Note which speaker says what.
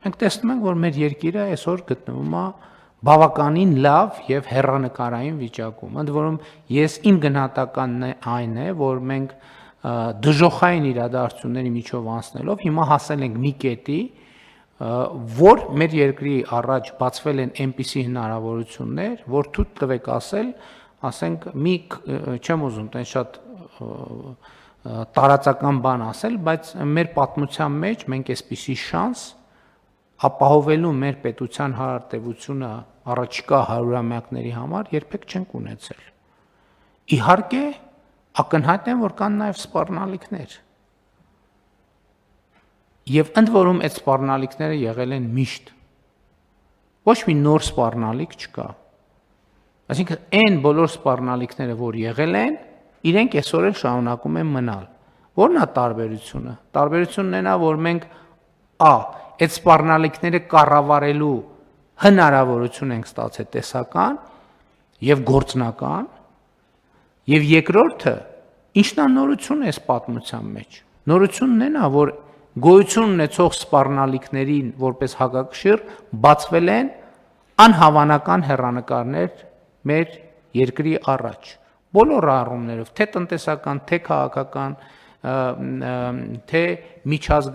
Speaker 1: Մենք տեսնում ենք, որ մեր երկիրը այսօր գտնվում է բավականին լավ եւ հեռանկարային վիճակում։ Ընդ որում ես իմ գնահատականն այն է, որ մենք դժոխային իրադարձությունների միջով անցնելով հիմա հասել ենք մի կետի, որ մեր երկրի առաջ բացվել են այնպիսի հնարավորություններ, որ թույլ տվեք ասենք մի չեմ ուզում տեն շատ տարածական բան ասել, բայց մեր պատմության մեջ մենք այսպիսի շանս ապահովելու մեր պետության հարարտևությունը առաջիկա հարյուրամյակների համար երբեք չենք ունեցել։ Իհարկե, ակնհայտ է, որ կան նաև սպառնալիքներ։ Եվ ընդ որում այդ սպառնալիքները եղել են միշտ։ Ոչ մի նոր սպառնալիք չկա։ Այսինքն այն բոլոր սպառնալիքները, որ եղել են, իրենք այսօր էլ շարունակում են մնալ։ Որն է տարբերությունը։ Տարբերությունն այն է, որ մենք այդ սպառնալիքները կառավարելու հնարավորություն ենք ստացել տեսական եւ գործնական, եւ երկրորդը, ինչն է նորություն է այս պատմության մեջ։ Նորությունն այն է, որ գոյություն ունեցող սպառնալիքներին որպես հակակշիռ բացվել են անհավանական հեռանկարներ մեր երկրի առաջ։ Բոլոր առումներով, թե տնտեսական, թե քաղաքական, թե միջազգային